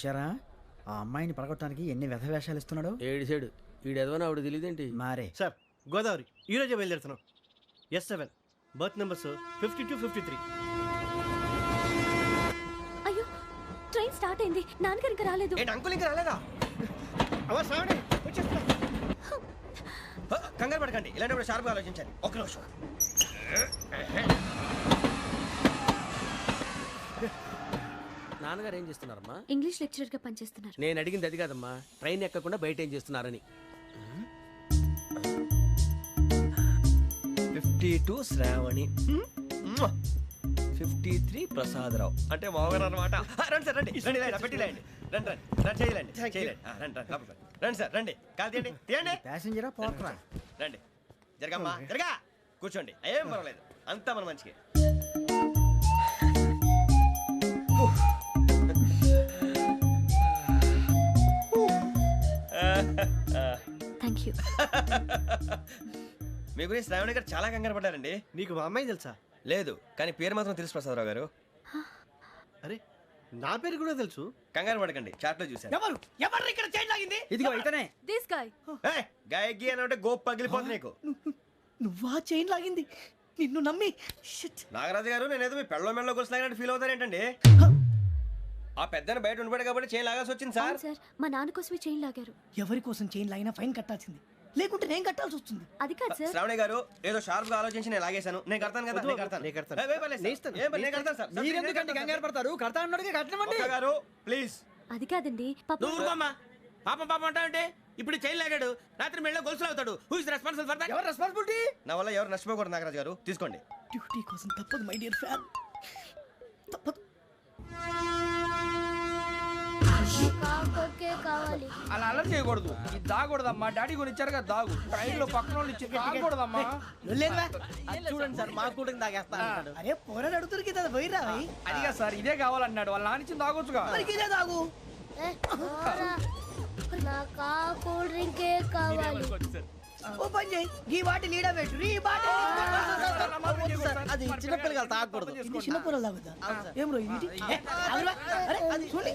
చూశారా ఆ అమ్మాయిని పడగొట్టడానికి ఎన్ని వ్యధ వేషాలు ఇస్తున్నాడు. ఏడు సైడు వీడు ఎదవని ఆవిడ తెలియదేంటి. మారే సార్ గోదావరి ఈ రోజే బయలుదేరుతున్నాం. S7 berth numbers 52, 53. అయ్యో ట్రైన్ స్టార్ట్ అయింది, నాన్నగారు ఇంకా రాలేదు. ఏంటి అంకుల్ ఇంకా రాలేదా? శ్రావణి వచ్చేస్తున్నా. కంగారు పడకండి, ఇలాంటప్పుడు షార్ప్గా ఆలోచించండి. ఒక్క నిమిషం. నాన్నగారు ఏం చేస్తున్నారమ్మా? ఇంగ్లీష్ లెక్చరర్ గా పనిచేస్తున్నారు. నేను అడిగింది అది కాదమ్మా, ట్రైన్ ఎక్కకుండా బయట ఏం చేస్తున్నారని. 52 శ్రావణి, 53 ప్రసాదరావు అంటే మామగారు అనమాట. రండి సార్, రండి రండి, ఇలా పెట్టి లేండి. రండి రండి రండి, చేయలేండి చేయలేండి. రండి రండి లోపలికి రండి సార్, రండి. కాలు తీయండి తీయండి. ప్యాసింజరా పోట్రా. రండి, జరగమ్మా జరగా, కూర్చోండి. ఏం పర్వాలేదు, అంతా మన మంచికి. Thank you. మీ గురించి శ్రావణి గారు చాలా కంగారు పడ్డారండి. నీకు మా అమ్మాయి తెలుసా? లేదు, కానీ పేరు మాత్రం తెలుసు ప్రసాదరావు గారు. అరే నా పేరు కూడా తెలుసు. కంగారు పడకండి, చాట్ లో చూసాను. ఎవరు ఎవరు ఇక్కడ చైన్ లాగింది? ఇదిగో ఇతనే. This guy. గాయకి అని అంటే గోప్ పగిలిపోతుంది నీకు. నువ్వా చైన్ లాగింది? నిన్ను నమ్మి. నాగరాజు గారు, నేనేదో మీ పెళ్ళ మెళ్ళలో గురిసిలాగినట్టు ఫీల్ అవుతారేంటండి? ఆ పెద్దని బయట ఉండిపోయాడు కాబట్టి చైన్ లాగాల్సి వచ్చింది సార్. సార్ మా నాన్న కోసమే చైన్ లాగారు. ఎవరి కోసం చైన్ లాగినా ఫైన్ కట్టాల్సింది, లేకుంటే నేను కట్టాల్సి వస్తుంది. అది కాదు సార్. శ్రావణి గారు ఏదో షార్ప్ గా ఆలోచించి నేను లాగేశాను. నేను కడతాను కదా, నేను కడతాను. నేను కడతాను. ఏ, పర్లేదు సార్. ఏం పర్లేదు, నేను కడతాను సార్. మీరెందుకంటే కంగారు పడతారు? కడతా అన్నాడుగా కట్టమండి. ఒక్క గారు ప్లీజ్. అది కాదండి పాప. నువ్వు ఊరుకోమ్మా. పాపం పాపం అంటావంటే ఇప్పుడు చైన్ లాగాడు, రాత్రి మెళ్ళ గొలుసులు అవుతాడు. Who is responsible for that? ఎవరు రెస్పాన్సిబిలిటీ? నా వల్ల ఎవరు నష్టపోకూడదు నాగరాజు గారు, తీసుకోండి. డ్యూటీ కోసం తప్పదు మై డియర్ ఫ్యాన్, తప్పదు. అలా అలర్ట్ చేయకూడదు, ఇది దాగకూడదమ్మా. డాడీ కొని ఇచ్చారు కదా దాగు, ట్రైన్ లో పక్కన వాళ్ళు ఇచ్చి దాగకూడదమ్మా. చూడండి సార్, మా కూడా తాగేస్తాను. అరే పోరాడు అడుగుతారు కదా, పోయిరా అదిగా సార్, ఇదే కావాలన్నాడు. వాళ్ళ నాన్న ఇచ్చింది తాగొచ్చుగా. ఇదే తాగు. కూల్ డ్రింకే కావాలి. ఓ పని చేయి, ఈ బాటి లీడ పెట్టు. ఈ బాటి అది చిన్నపిల్లలు తాగకూడదు. ఇది చిన్న పొరలు తాగుతా. ఏం రో ఇది? అరే అది చూడండి.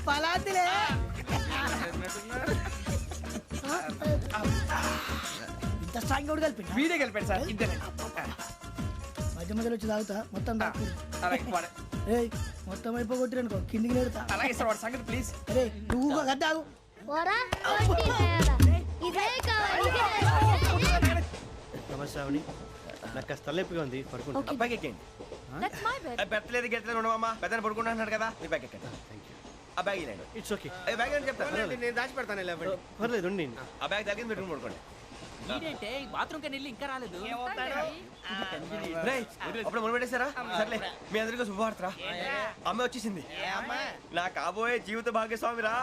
పలాతిలే. ఇంత స్ట్రాంగ్ కూడా కలిపి వీడే గెలిపాడు సార్, ఇద్దరే. మధ్య మధ్యలో వచ్చి తాగుతా, మొత్తం తాగు. అలాగే వాడు. ఏయ్ మొత్తం అయిపోగొట్టి అనుకో, కిందికి నేడుతా. అలాగే సార్, వాడు సంగతి ప్లీజ్. అరే నువ్వు కదా తాగు. నమస్తే శ్రావణి, నాకు కాస్త తలెప్పిగా ఉంది, పడుకుంటా. Okay. బ్యాగ్ ఎక్కండి. That's my bed. పెట్టలేదు గెట్టలేదు ఉండవమ్మా. పెద్దని పడుకుంటున్నాడు కదా, మీ బ్యాగ్ ఎక్కండి. ఆ బ్యాగ్ ఇలాండి. It's okay. బ్యాగ్ అని చెప్తాను, నేను దాచి పెడతాను. పర్లేదు ఉండి. ఆ బ్యాగ్ తగ్గింది పెట్టుకుని పడుకోండి. బాత్రూమ్ కి వెళ్ళి ఇంకా రాలేదు. రేయ్, అప్పుడు మొదలు పెట్టేశారా? సర్లే, మీ అందరికీ శుభవార్తరా. అమ్మ వచ్చేసింది, నా కాబోయే జీవిత భాగ్యస్వామిరా.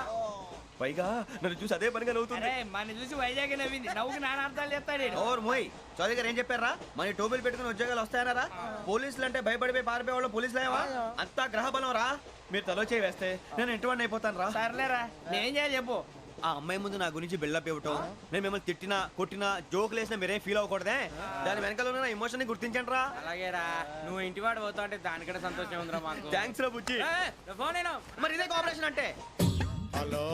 పైగా నన్ను చూసి అదే పనిగా నవ్వుతుంది. మన చూసి వైజాగ్ నవ్వింది, నవ్వుకి నాన్న అర్థాలు చెప్తాడు. ఓర్ మోయ్, చౌదరి గారు ఏం చెప్పారా? మన టోబీలు పెట్టుకుని ఉద్యోగాలు వస్తాయన్నారా? పోలీసులు అంటే భయపడిపోయి పారిపోయే వాళ్ళు పోలీసులేవా? అంతా గ్రహ బలం రా. మీరు తలో చేయి వేస్తే నేను ఇంటివాడిని అయిపోతాను రా. సర్లేరా, నేనేం చేయాలి చెప్పు. ఆ అమ్మాయి ముందు నా గురించి బిల్డప్ ఇవ్వటం, నేను మిమ్మల్ని తిట్టినా కొట్టినా జోకులు వేసినా మీరేం ఫీల్ అవ్వకూడదే. దాని వెనకాల ఉన్న ఎమోషన్ ని గుర్తించండి రా. అలాగేరా, నువ్వు ఇంటివాడు పోతా అంటే దానికంటే సంతోషం ఉందిరా మాకు. థ్యాంక్స్ రా బుజ్జి. ఫోన్ అయినా మరి ఇదే కోఆపరేషన్ అంటే. హలో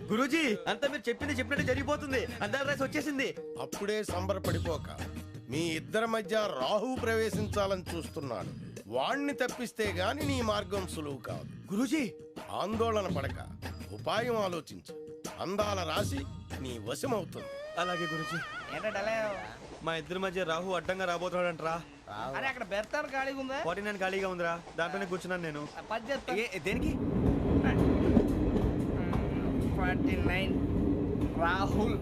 గురూజీ, అంతా మీరు చెప్పింది చెప్పినట్టు జరిగిపోతుంది. అందరి రైస్ వచ్చేసింది. అప్పుడే సంబరపడిపోక, మీ ఇద్దరి మధ్య రాహు ప్రవేశించాలని చూస్తున్నాడు. వాణ్ణి తప్పిస్తే గాని నీ మార్గం సులువు కాదు. గురూజీ, ఆందోళన పడక, ఉపాయం ఆలోచించు. అందాల రాశి నీ వశమవుతుంది. అలాగే గురూజీ. ఏంటంటే మా ఇద్దరి మధ్య రాహు అడ్డంగా రాబోతున్నాడంటరా. అరే అక్కడ బెర్తాను ఖాళీగా ఉందా? 49 ఖాళీగా ఉందిరా, దాంట్లోనే కూర్చున్నాను నేను. పది చెప్తా. దేనికి? 49 రాహుల్.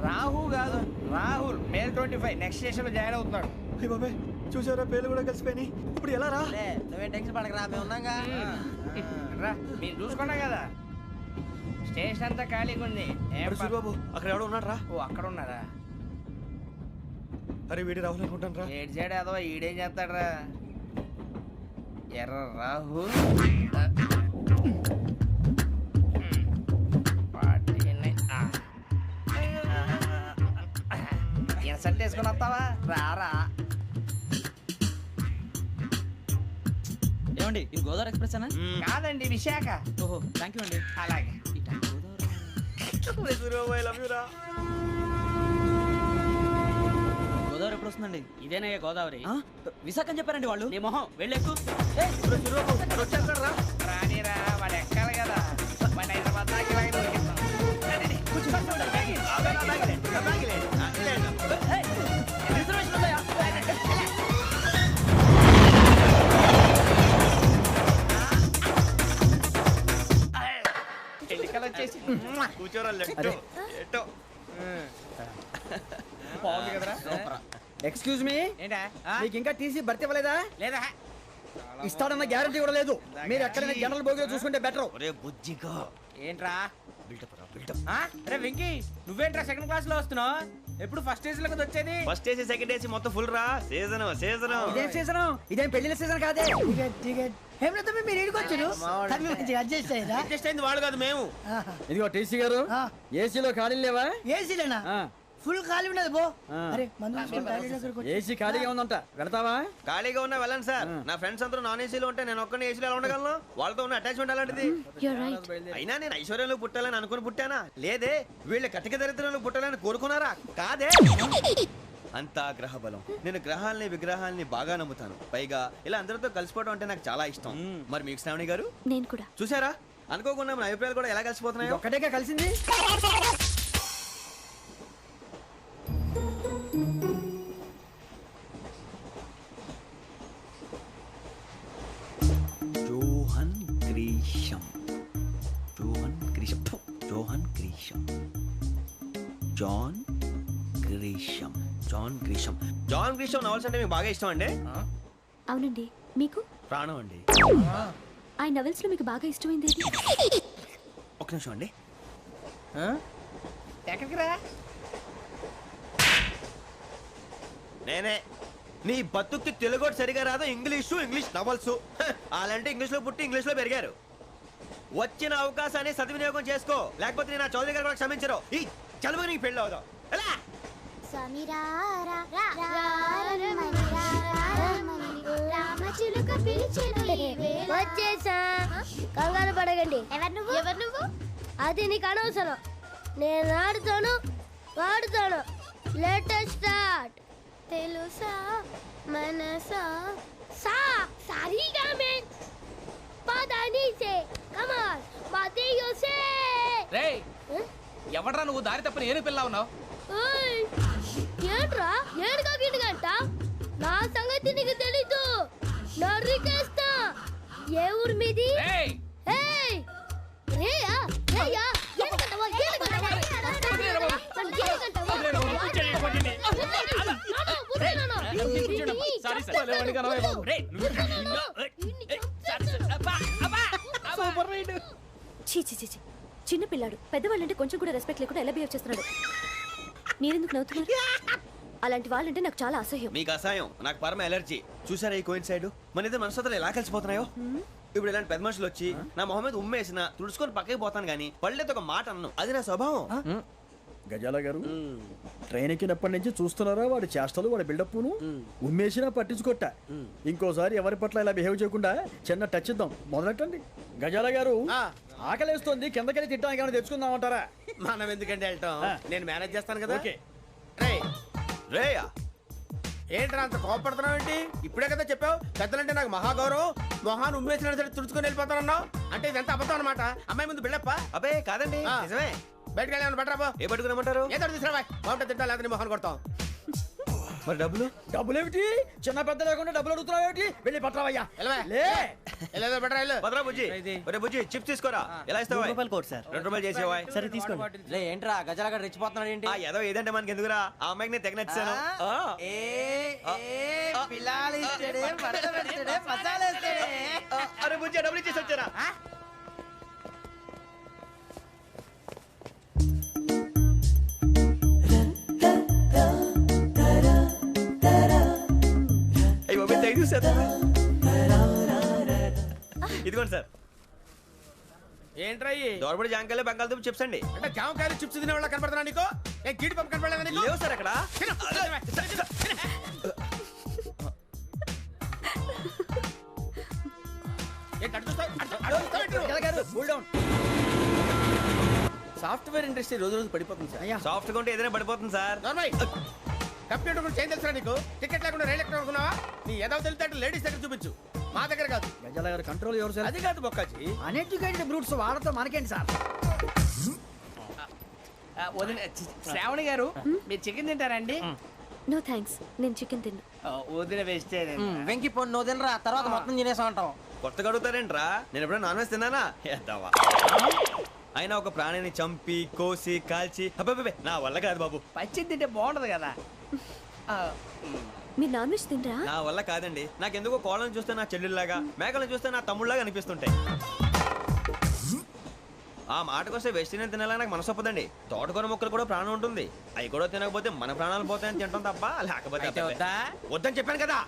రాహు కాదు, రాహుల్. మే 25 నెక్స్ట్ స్టేషన్ లో జాయిన్ అవుతున్నాడు. అయ్య బాబాయ్, చూసారా పేర్లు కూడా కలిసిపోయినాయి. ఇప్పుడు ఎలా రా? నువ్వేం టెన్షన్ పడకరా, మేము ఉన్నాగా. రా, మీరు చూసుకున్నా కదా, స్టేషన్ అంతా ఖాళీగా ఉంది. ఏం బాబు, అక్కడ ఎవడో ఉన్నాడు రా. ఓ అక్కడ ఉన్నారా? అరే వీడి రాహుల్ అనుకుంటాను రా. ఏడు సైడ్ అదో ఈడేం చేస్తాడరా? ఎర్ర రాహుల్. ఇన్సర్ట్ వేసుకుని వస్తావా? రారా. గోదావరి ఎక్స్ప్రెస్ అనా? కాదండి విశాఖ. ఓహో థ్యాంక్ యూ అండి. అలాగే. గోదావరి ఎప్పుడు వస్తుందండి? ఇదేనయ్య గోదావరి. విశాఖ అని చెప్పారండి వాళ్ళు. నీ మొహం వెళ్ళెక్కు. రానిరా వాడు ఎక్కాలి కదా. వాడు హైదరాబాద్ దాకా ఇలాగే దొరికిస్తాం. రండి, కూర్చో. రిజర్వేషన్ ఉందా? ఎన్నికలు వచ్చేసి కూర్చోరా లెట్టో ఎట్టో. బాగుంది కదరా. ఎక్స్క్యూజ్ మీ, ఏంటా? మీకు ఇంకా టీసీ భర్తీ ఇవ్వలేదా? లేదా ఇస్తాడన్న గ్యారంటీ కూడా లేదు. మీరు ఎక్కడైనా జనరల్ బోగిలో చూసుకుంటే బెటర్. ఒరే బుజ్జిగా ఏంట్రా? బిల్డప్ రా బిల్డప్. అరే వెంకీ, నువ్వేంట్రా సెకండ్ క్లాస్ లో వస్తున్నావు? ఎప్పుడు ఫస్ట్ ఏజ్ లో కదా వచ్చేది? ఫస్ట్ ఏసీ సెకండ్ ఏసీ మొత్తం ఫుల్ రా. Season season. ఇదేం సీజన్? ఇదేం పెళ్లిన సీజన్ కాదే. హేమలత మీరు ఇడికి వచ్చారు తమ్మి మంచిగా అడ్జస్ట్ అయ్యారా? అడ్జస్ట్ అయింది వాళ్ళు కాదు మేము. ఇదిగో టీసీ గారు, ఏసీలో ఖాళీలు లేవా? ఏసీలేనా? ఫుల్ ఖాళీ ఉండదు బో. అరే మందు తీసుకొని టాయిలెట్ దగ్గరకు వచ్చి. ఏసీ ఖాళీగా ఉందంట, వెళతావా? ఖాళీగా ఉన్నా వెళ్ళండి సార్. నా ఫ్రెండ్స్ అందరూ నాన్ ఏసీలో ఉంటే నేను ఒక్కనే ఏసీలో ఎలా ఉండగలను? వాళ్ళతో ఉన్న అటాచ్మెంట్ అలాంటిది. You're right. అయినా నేను ఐశ్వర్యంలో పుట్టాలని అనుకుని పుట్టానా? లేదే. వీళ్ళ కటిక దరిద్రంలో పుట్టాలని కోరుకున్నారా? కాదే. అంతా గ్రహ బలం. నేను గ్రహాలని విగ్రహాలని బాగా నమ్ముతాను. పైగా ఇలా అందరితో కలిసిపోవడం అంటే నాకు చాలా ఇష్టం. మరి మీకు శ్రావణి గారు నేను కూడా. చూసారా? అనుకోకుండా మన అభిప్రాయాలు కూడా ఎలా కలిసిపోతున్నాయో. ఒక్కటేగా కలిసింది. John Grisham. John Grisham. John Grisham. John Grisham. John Grisham. John Grisham novels అంటే మీకు బాగా ఇష్టం అండి? అవునండి. మీకు? ప్రాణం అండి. ఆ నవెల్స్ లో మీకు బాగా ఇష్టమైంది ఏది? ఒక్క నిమిషం అండి. ఎక్కడికి రా? నేనే. నీ బతుక్కి తెలుగు సరిగా రాదు. English novels. అలాంటి ఇంగ్లీష్ లో పుట్టి ఇంగ్లీష్ లో పెరిగారు. వచ్చిన అవకాశాన్ని సద్వినియోగం చేసుకో, లేకపోతే నేను ఆ చౌదరి గారు కూడా క్షమించరు. ఈ చదువు నీకు పెళ్ళి అవుదాం. ఎలా? వచ్చేసా, కంగారు పడకండి. ఎవరు నువ్వు? అది నీకు అనవసరం. నేను ఆడుతాను, వాడుతాను. Latest start. తెలుసా మనసా సా సారీగా మే పదాని సే కమాన్ బాతియో సే. రేయ్, ఎవడ్రా నువ్వు? దారి తప్పని ఏను పిల్ల ఉన్నావు? ఓయ్ ఏంట్రా ఏడుగా గిడుగంట? నా సంగతి నీకు తెలీదు. నరికేస్తా. ఏ ఊరు మీది? రేయ్, ఏయ్ రేయా రేయా ఏడుగంటవా ఏడుగంటవా చీ చీ చీ చీ. చిన్న పిల్లాడు. పెద్దవాళ్ళంటే కొంచెం కూడా రెస్పెక్ట్ లేకుండా ఎలా బిహేవ్ చేస్తున్నాడు. మీరెందుకు నవ్వుతున్నారు? అలాంటి వాళ్ళంటే నాకు చాలా అసహ్యం. మీకు అసహాయం, నాకు పరమ ఎలర్జీ. చూసారా ఈ కోయిన్ సైడ్? మన ఇద్దరు మనసుతో ఎలా కలిసిపోతున్నాయో. ఇప్పుడు ఇలాంటి పెద్ద మనుషులు వచ్చి నా మొహం మీద ఉమ్మేసిన తుడుచుకొని పక్కకి పోతాను కానీ పళ్ళేతో ఒక మాట అన్ను. అది నా స్వభావం. గజాల గారు, ట్రైన్ ఎక్కినప్పటి నుంచి చూస్తున్నారా వాడి చేష్టలు, వాడి బిల్డప్ను? ఉమ్మేసినా పట్టించుకోట. ఇంకోసారి ఎవరి పట్ల ఇలా బిహేవ్ చేయకుండా చిన్న టచ్ ఇద్దాం. మొదలెట్టండి. గజాల గారు, ఆకలేస్తోంది, కిందకెళ్ళి తిట్టడానికి ఏమైనా తెచ్చుకుందామంటారా? మనం ఎందుకంటే వెళ్తాం, నేను మేనేజ్ చేస్తాను కదా. ఓకే. రేయా, ఏంట్రా అంత కోపడుతున్నావు ఏంటి? ఇప్పుడే కదా చెప్పావు పెద్దలంటే నాకు మహాగౌరవం, మొహాన్ని ఉమ్మేసిన సరే తుడుచుకొని వెళ్ళిపోతానన్నావు. అంటే ఇదంతా అబద్ధం అనమాట. అమ్మాయి ముందు బిల్డప్ప. అబ్బే కాదండి, ఆ. నిజమే. బయటకు వెళ్ళాను బట్రాబో. ఏ పట్టుకురమ్మంటారు? ఏదో తీసుకురా బాగుంటుంది తింటా, లేదా నీ మొహాన్ని కొడతాం. మరి డబ్బులు? డబ్బులేమిటి? చిన్న పెద్ద లేకుండా డబ్బులు అడుగుతున్నావు ఏమిటి? వెళ్ళి పట్టరావయ్యా. వెళ్ళవా? లే. వెళ్ళేదో బట్రా వెళ్ళు. భద్రా బుజ్జి, ఒరే బుజ్జి చిప్స్ తీసుకోరా. ఎలా ఇస్తావా? రూపాయలు కోట్ సార్. 2 రూపాయలు చేసేవా? సరే తీసుకోండి. లే ఏంట్రా గజాల గారు రెచ్చిపోతున్నాడు ఏంటి? ఆ ఏదో ఏదంటే మనకి ఎందుకురా? ఆ అమ్మాయికి నేను తెగ నచ్చాను. అరే బుజ్జి, డబ్బులు ఇచ్చేసి వచ్చారా? ఇదిగోండి సార్. ఏంట్రా దోరబడి జాంకాయలు బంగాళదుంప చిప్స్ అండి. అంటే జామకాయలు చిప్స్ తినే వాళ్ళ కనపడుతున్నా నీకు? ఏ గీడి పంపు కనపడలేదా నీకు? లేవు సార్ అక్కడ. సాఫ్ట్వేర్ ఇండస్ట్రీ రోజు రోజు పడిపోతుంది సార్. సాఫ్ట్ గా ఉంటే ఏదైనా పడిపోతుంది సార్. కంప్యూటర్ గురించి ఏం తెలుసా నీకు? టికెట్ లేకుండా రైలు ఎక్కడ అనుకున్నావా? నీ ఏదో తెలితే లేడీస్ దగ్గర చూపించు, మా దగ్గర కాదు. గజాల గారు కంట్రోల్ ఎవరు సార్? అది కాదు బొక్కాజీ. అన్ఎడ్యుకేటెడ్ బ్రూట్స్ వాళ్ళతో మనకేంటి సార్? వదిన శ్రావణి గారు మీరు చికెన్ తింటారండి? నో థ్యాంక్స్, నేను చికెన్ తిన్ను. వదిన వేస్తే వెంకి పొన్ను నువ్వు తినరా, తర్వాత మొత్తం తినేసా ఉంటాం. కొత్తగా అడుగుతారేంట్రా? నేను ఎప్పుడైనా నాన్ వెజ్ తిన్నానా? ఎద్దావా. అయినా ఒక ప్రాణిని చంపి కోసి కాల్చి అబ్బబ్బే నా వల్ల కాదు బాబు. పచ్చి తింటే బాగుంటది కదా. మీరు నాన్ వెజ్ తినరా? నా వల్ల కాదండి. నాకెందుకో కోళ్ళని చూస్తే నా చెల్లెళ్ళలాగా, మేకలను చూస్తే నా తమ్ముళ్ళలాగా అనిపిస్తుంటాయి. ఆ మాటకొస్తే వెస్టిరియన్ తినాలని నాకు మనసు ఒప్పదండి. తోటకూర మొక్కలు కూడా ప్రాణం ఉంటుంది. అవి కూడా తినకపోతే మన ప్రాణాలు పోతాయని తింటాం తప్ప లేకపోతే వద్దా? వద్దని చెప్పాను కదా.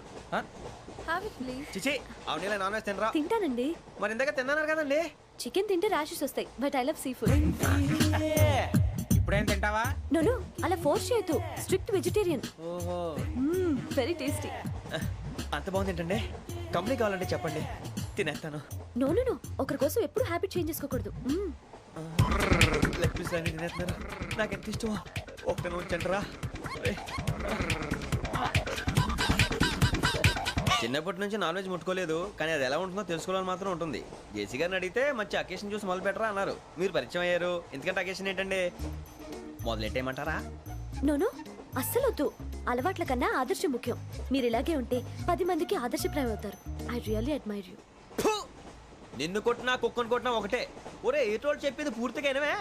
Have it please. చిచి అవునీ నాన్ వెజ్ తినరా? తింటానండి. మరి ఇందాక తిన్నాను కదండి. చికెన్ తింటే ర్యాషెస్ వస్తాయి, but I love sea food. ఇప్పుడేం తింటావా? నో అలా ఫోర్స్ చేయొద్దు. Strict vegetarian. ఓహో, వెరీ టేస్టీ. అంత బాగుంది ఏంటండి? కంపెనీ కావాలంటే చెప్పండి, తినేస్తాను. నో నో నో, ఒకరి కోసం ఎప్పుడు హ్యాబిట్ చేంజ్ చేసుకోకూడదు. లెగ్ పీస్ అన్ని తినేస్తున్నారు. నాకు ఎంత ఇష్టమో. ఒకటే ఉంచండిరా. చిన్నప్పటి నుంచి నాన్ వెజ్ ముట్టుకోలేదు, కానీ అది ఎలా ఉంటుందో తెలుసుకోవాలని మాత్రం ఉంటుంది. జేసీ గారిని అడిగితే మంచి అకేషన్ చూసి మొదలు పెట్టరా అన్నారు. మీరు పరిచయం అయ్యారు. ఎందుకంటే అకేషన్ ఏంటండి? మొదలెట్టేయమంటారా? నో నో, అస్సలు వద్దు. అలవాట్ల కన్నా ఆదర్శం ముఖ్యం. మీరు ఇలాగే ఉంటే 10 మందికి ఆదర్శప్రాయం అవుతారు. I really admire you. నిన్ను కొట్టినా కుక్కను కొట్టినా ఒకటే. ఒరే ఏటోళ్ళు చెప్పింది పూర్తిగా వినవే.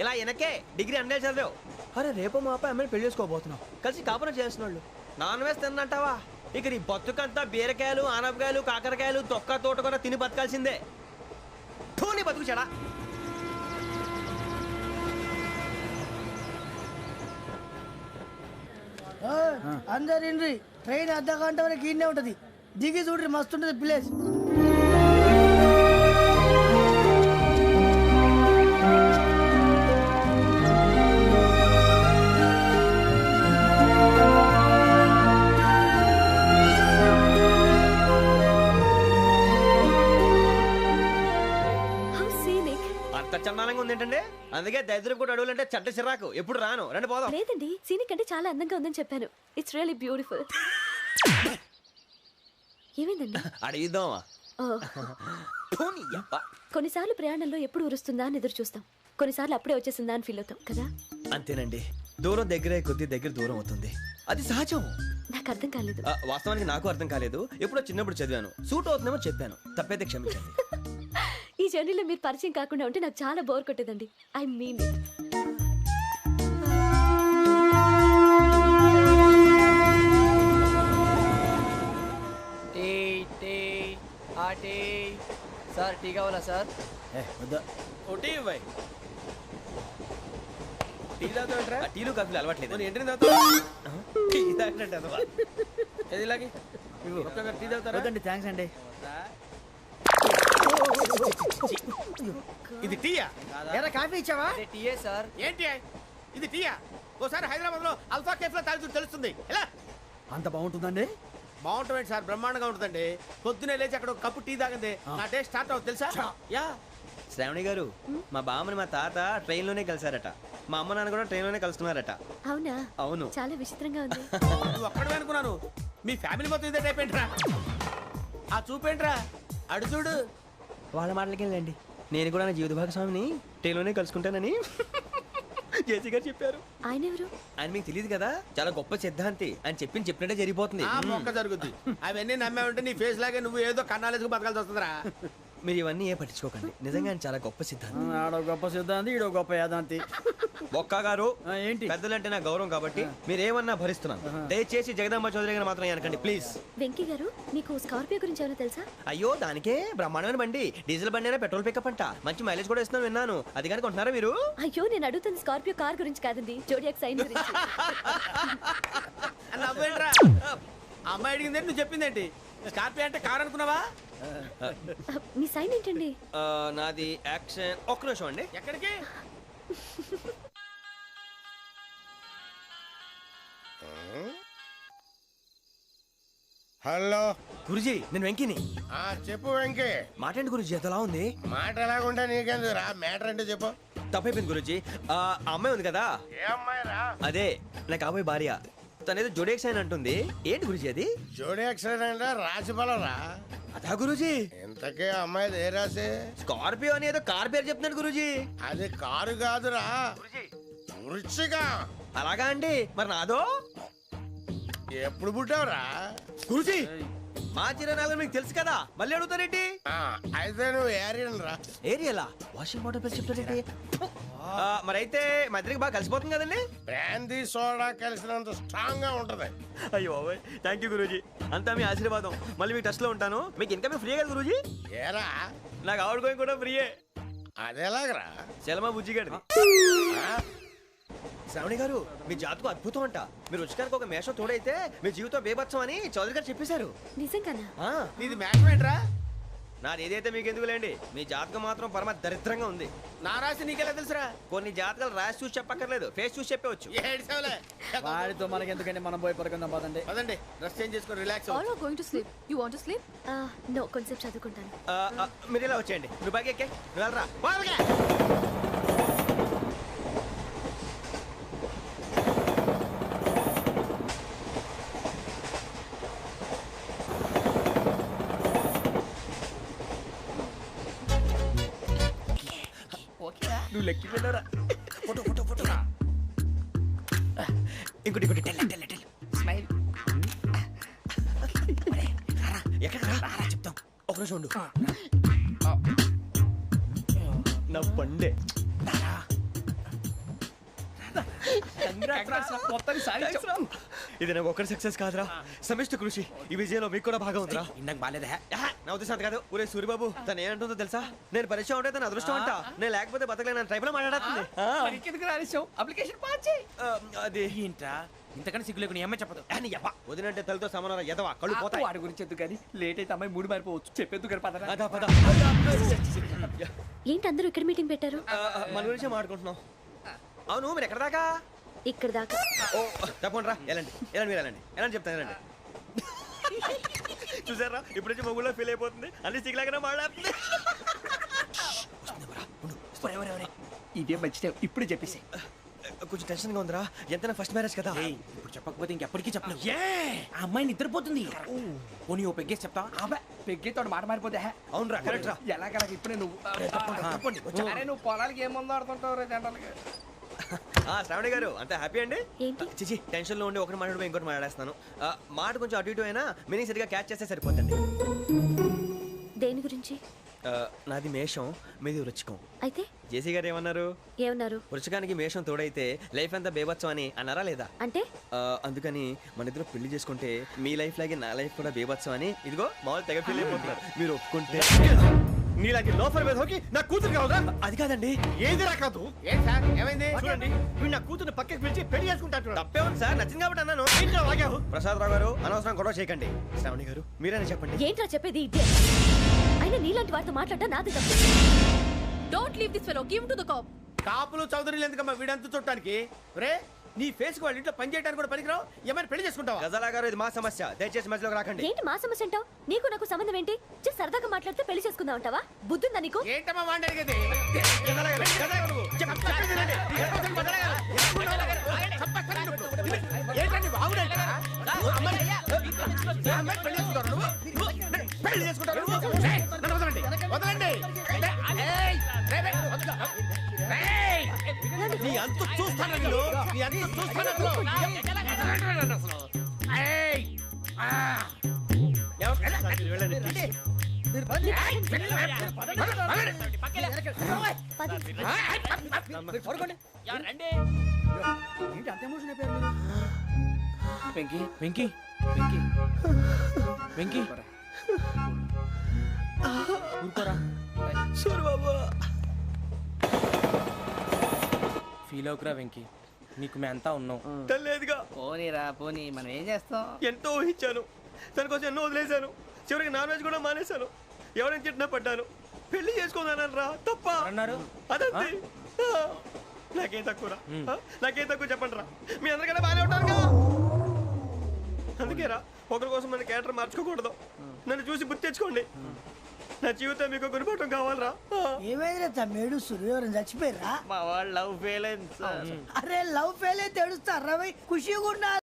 ఇలా వెనకే డిగ్రీ అన్నే చదివావు. అరే రేపు మా అబ్బాయి అమ్మాయిని పెళ్లి చేసుకోబోతున్నావు. కలిసి కాపురం చేసిన వాళ్ళు నాన్ వెజ్ తిన్నంటావా? ఇక నీ బతుకంతా బీరకాయలు ఆనపకాయలు కాకరకాయలు తొక్క తోట కూడా తిని బతకాల్సిందే. నీ బతుకు చెడా. అందరు ఇండ్రి, ట్రైన్ అర్ధ గంట వరకు ఇన్నే ఉంటది. దిగి చూడ్రి, మస్తు ఉంటది ప్లేస్. చందానంగా ఉంది ఏంటంటే? అందుకే దరిద్రం కూడా అడవులంటే చెడ్డ చిరాకు. ఎప్పుడు రాను. రండి పోదాం. లేదండి, సీనిక్ అంటే చాలా అందంగా ఉందని చెప్పాను. It's really beautiful. ఏమైందండి? అడిగిద్దామా? కొన్నిసార్లు ప్రయాణంలో ఎప్పుడు ఉరుస్తుందా అని ఎదురు చూస్తాం, కొన్నిసార్లు అప్పుడే వచ్చేసిందా అని ఫీల్ అవుతాం కదా. అంతేనండి. దూరం దగ్గరే కొద్ది దగ్గర దూరం అవుతుంది. అది సహజం. నాకు అర్థం కాలేదు. వాస్తవానికి నాకు అర్థం కాలేదు. ఎప్పుడో చిన్నప్పుడు చదివాను. సూట్ అవుతుందేమో చెప్పాను. తప్పైతే క్షమించండి. ఈ జర్నీలో మీరు పరిచయం కాకుండా ఉంటే నాకు చాలా బోర్ కొట్టేదండి. I mean it. Sir tea కావాలా సార్? ఒకటి ఇవ్వాలి. టీ తాగుతావేంట్రా? టీలు కాఫీలు అలవాట్లేదు. ఏంటి తాగుతావు? టీ తాగినట్టు అదవా. ఏది ఇలాగే టీ తాగుతారా? థ్యాంక్స్ అండి. ఇది టీయా? ఎరా కాఫీ ఇచ్చావా? టీయే సార్. ఏంటి ఇది టీయా? ఓసారి హైదరాబాద్ లో అల్ఫా కేఫ్ లో తాగుతూ తెలుస్తుంది. ఎలా అంత బాగుంటుందండి? బాగుంటుంది సార్, బ్రహ్మాండంగా ఉంటుందండి. పొద్దునే లేచి అక్కడ ఒక కప్పు టీ తాగింది నా డే స్టార్ట్ అవుతుంది తెలుసా? యా. శ్రావణి గారు, మా బామ్మని మా తాత ట్రైన్ లోనే కలిసారట. మా అమ్మ నాన్న కూడా ట్రైన్ లోనే కలుసుకున్నారట. అవునా? అవును. చాలా విచిత్రంగా ఉంది. నువ్వు ఒక్కడే అనుకున్నాను. మీ ఫ్యామిలీ మొత్తం ఇదే టైప్ ఏంట్రా? ఆ చూపేంట్రా, అడు చూడు. వాళ్ళ మాటలకి వెళ్ళండి. నేను కూడా నా జీవిత భాగస్వామిని ట్రైన్ లోనే కలుసుకుంటానని జేసీ గారు చెప్పారు. ఆయన ఎవరు? ఆయన మీకు తెలియదు కదా, చాలా గొప్ప సిద్ధాంతి అని చెప్పినట్టే జరిగిపోతుంది. ఆ మొక్క జరుగుద్ది. అవన్నీ నమ్మే ఉంటే నీ ఫేస్ లాగే నువ్వు ఏదో కన్నాలేసుకు బతకాల్సి వస్తుందిరా. మీరు ఇవన్నీ ఏ పట్టించుకోకండి. నిజంగా ఆయన చాలా గొప్ప సిద్ధాంతి. ఆడో గొప్ప సిద్ధాంతి, ఈడో గొప్ప యాదాంతి. బొక్క గారు, ఏంటి? పెద్దలంటే నా గౌరవం కాబట్టి మీరేమన్నా భరిస్తున్నాను. దయచేసి జగదాంబ చౌదరి గారు మాత్రం అనకండి ప్లీజ్. వెంకీ గారు, మీకు స్కార్పియో గురించి ఏమైనా తెలుసా? అయ్యో దానికే బ్రహ్మాండమైన బండి. డీజిల్ బండి అయినా పెట్రోల్ పికప్ అంట. మంచి మైలేజ్ కూడా ఇస్తున్నాను విన్నాను. అది కానీ కొంటున్నారా మీరు? అయ్యో నేను అడుగుతుంది స్కార్పియో కార్ గురించి కాదండి, జోడియాక్ సైన్ గురించి. నవ్వేంట్రా? అమ్మాయి అడిగిందేంటి, నువ్వు చెప్పిందేంటి? స్కార్పియో అంటే కార్ అనుకున్నావా? మీ సైన్ ఏంటండి? నాది యాక్షన్. ఒక్క నిమిషం అండి. ఎక్కడికి? హలో గురుజీ నేను వెంకిని. చెప్పు వెంకీ. మాట్లాడండి గురుజీ, ఎంతలా ఉంది? మాట ఎలాగుంటా నీకెందుకు రా, మ్యాటర్ అంటే చెప్పు. తప్పైపోయింది గురుజీ. ఆ అమ్మాయి ఉంది కదా, ఏ అమ్మాయి రా? అదే నా కాబోయే భార్య. తనేదో జోడేక్స్ అని అంటుంది. ఏంటి గురుజీ అది? జోడి యాక్సిడెంట్ రాసి బలరా. అదా గురుజీ? ఇంతకే అమ్మాయి ఏ రాసి? స్కార్పియో అని ఏదో కార్ పేరు చెప్తున్నాడు గురుజీ. అది కారు కాదురా, వృచ్చిక. అలాగా అండి, మరి నాదో? ఎప్పుడు పుట్టావురా? గురుజీ మా చిరనాలు మీకు తెలుసు కదా, మళ్ళీ అడుగుతారేంటి? అయితే నువ్వు ఏరియన్ రా. ఏరియలా? వాషింగ్ వాటర్ పేరు చెప్తారేంటి? మరైతే మా ఇద్దరికి బాగా కలిసిపోతుంది కదండి. బ్రాందీ సోడా కలిసినంత స్ట్రాంగ్ గా ఉంటది. అయ్యో థ్యాంక్ యూ గురూజీ, అంతా మీ ఆశీర్వాదం. మళ్ళీ మీకు టచ్ లో ఉంటాను. మీకు ఇన్కమ్ ఫ్రీ కదా గురూజీ? ఏరా నాకు ఆవిడ గోయింగ్ కూడా ఫ్రీయే. అదేలాగరా? చలమా బుజ్జి గారిది. శ్రావణి గారు మీ జాతకు అద్భుతం అంట. మీరు రుచికారికి ఒక మేషం తోడైతే మీ జీవితం బేబత్సం అని చౌదరి గారు చెప్పేశారు. నిజంగానా? నీది మ్యాటర్ ఏంట్రా? నాది ఏదైతే మీకు ఎందుకు లేండి, మీ జాతకం మాత్రం పరమ దరిద్రంగా ఉంది. నా రాసి నీకెలా తెలుసురా? కొన్ని జాతకాలు రాసి చూసి చెప్పక్కర్లేదు, ఫేస్ చూసి చెప్పవచ్చు. ఏడ్చావులే. వాడితో మనకి ఎందుకంటే మనం పోయి పడుకుందాం పదండి. పదండి, డ్రెస్ చేంజ్ చేసుకొని relax All are going to sleep. You want to sleep? No, కొంచెం చదువుకుంటాను. మీరు ఇలా వచ్చేయండి. నువ్వు బాగా ఎక్కే, నువ్వు వెళ్ళరా. నువ్వు లెక్కి వెళ్ళరా. Photo photo photo. ఇంకోటి ఇంకోటి టెల్ స్మైల్. ఎక్కడ రా చెప్తాం. ఒక రోజు ఉండు. నా పండే ఇది నాకు ఒక్కరి సక్సెస్ కాదురా, సమిష్టి కృషి. ఈ విజయంలో మీకు కూడా భాగం ఉందిరా. ఇందాక బాలేదా? నా ఉద్దేశం కాదు. ఊరే సూరిబాబు తను ఏమంటుందో తెలుసా? నేను పరిచయం ఉంటే తన అదృష్టం అంట. నేను లేకపోతే బతకలేను ట్రైబ్ లో మాట్లాడుతుంది. అప్లికేషన్ పాస్ చేయి. అది ఏంట్రా ఇంతకన్నా సిగ్గు లేకుండా ఏమై చెప్పదు. వదినంటే తలతో సమానం ఎదవా, కళ్ళు పోతాయి. వాడి గురించి ఎందుకు కానీ లేట్ అయితే అమ్మాయి మూడు మారిపోవచ్చు. చెప్పేందుకు గారు పద. అదా పద. ఏంటి అందరూ ఇక్కడ మీటింగ్ పెట్టారు? మన గురించే మాట్లాడుకుంటున్నాం. అవును మీరు ఎక్కడ దాకా? ఇక్కడ దాకా. ఓ తప్పకుండా రా, వెళ్ళండి వెళ్ళండి మీరు వెళ్ళండి వెళ్ళండి చెప్తాను వెళ్ళండి. చూసారా ఇప్పుడు నుంచి మొగుల్లో ఫీల్ అయిపోతుంది. అన్ని సిగ్లాగానే మాట్లాడుతుంది. ఇదే మంచి టైం, ఇప్పుడు చెప్పేసి. కొంచెం టెన్షన్ గా ఉందిరా, ఎంతైనా ఫస్ట్ మ్యారేజ్ కదా. ఇప్పుడు చెప్పకపోతే ఇంకెప్పటికీ చెప్పలేవు. ఆ అమ్మాయి నిద్రపోతుంది. పోనీ ఓ పెగ్గేసి చెప్తా. పెగ్గేతో మాట మారిపోతే. అవునురా కరెక్ట్ రా. ఎలాగలా ఇప్పుడే నువ్వు అరే నువ్వు పొలాలకి ఏముందో ఆడుతుంటావు రే జంటలకి. శ్రావణి గారు అంత హ్యాపీ అండి? ఏంటి? చిచి టెన్షన్ లో ఉండి ఒకటి మాట్లాడిపోయి ఇంకోటి మాట్లాడేస్తున్నాను. మాట కొంచెం అటు ఇటు అయినా మీనింగ్ సరిగా క్యాచ్ చేస్తే సరిపోతుంది. దేని గురించి? నాది మేషం, మీది వృచ్చికం. అయితే జేసీ గారు ఏమన్నారు? ఏమన్నారు? వృచ్చికానికి మేషం తోడైతే లైఫ్ అంతా బేబత్సం అని అన్నారా లేదా? అంటే అందుకని మన ఇద్దరు పెళ్లి చేసుకుంటే మీ లైఫ్ లాగే నా లైఫ్ కూడా బేబత్సం అని ఇదిగో మామూలు తెగ పెళ్లి అయిపోతున్నారు. మీరు ఒప్పుకుంటే నీలాంటి లోఫర్ మీద హోకి నా కూతురు కావదా? అది కాదండి. ఏది రాకదు. ఏం సార్ ఏమైంది? చూడండి వీడు నా కూతురు పక్కకి పిలిచి పెళ్లి చేసుకుంటాడు. తప్పే ఉంది సార్, నచ్చింది కాబట్టి అన్నాను. ప్రసాద్ రావు గారు అనవసరం గొడవ చేయకండి. శ్రావణి గారు మీరైనా చెప్పండి. ఏంట్రా చెప్పేది? ఇదే అయినా నీలాంటి వారితో మాట్లాడటం నాది తప్పు. Don't leave this fellow, give to the cop. కాపులు చౌదరులు ఎందుకమ్మా వీడంతా చూడటానికి? రే నీ ఫేస్ వాళ్ళ ఇంట్లో పని చేయడానికి కూడా పనికిరావు. ఏమైనా పెళ్లి చేసుకుంటావా? గజాలా గారు ఇది మా సమస్య, దయచేసి మధ్యలోకి రాకండి. ఏంటి మా సమస్య అంటావు? నీకు నాకు సంబంధం ఏంటి? సరదాగా మాట్లాడితే పెళ్లి చేసుకుందాం అంటావా? బుద్ధుందా నీకు? ఏంటమ్మా వాడి అడిగేది? ఏంటండి బాగుండండి పెళ్లి చేసుకుంటారు. వదలండి వదలండి. నీ అంత చూస్తాను నీ అంత చూస్తాను. వెంకీ వెంకీ వెంకీ వెంకీ ఊరుకోరా. సూరిబాబు ఫీల్ అవుకురా వెంకీ, నీకు మేమంతా ఉన్నాం. తెలియదుగా. పోనీరా పోనీ, మనం ఏం చేస్తాం? ఎంతో ఊహించాను, తన కోసం ఎన్నో వదిలేశాను. చివరికి నాన్ వెజ్ కూడా మానేశాను. ఎవరైనా తిట్టినా పడ్డాను. పెళ్లి చేసుకున్నాను రా, తప్ప అన్నారు. అదంతే. నాకేం తక్కువరా? నాకేం తక్కువ చెప్పండి రా. మీ అందరికన్నా బాగానే ఉంటారుగా. అందుకేరా ఒకరి కోసం మన క్యారెక్టర్ మార్చుకోకూడదు. నన్ను చూసి గుర్తు తెచ్చుకోండి. నా జీవితం మీకు గురిపటం కావాలరా. ఏమైందిరా తమ్మేడు సూర్యవరం చచ్చిపోయిరా? మా వాళ్ళు లవ్ ఫెయిల్ అయింది సార్. అరే లవ్ ఫెయిల్ అయితే ఏడుస్తారా ఖుషిగా ఉండాలి.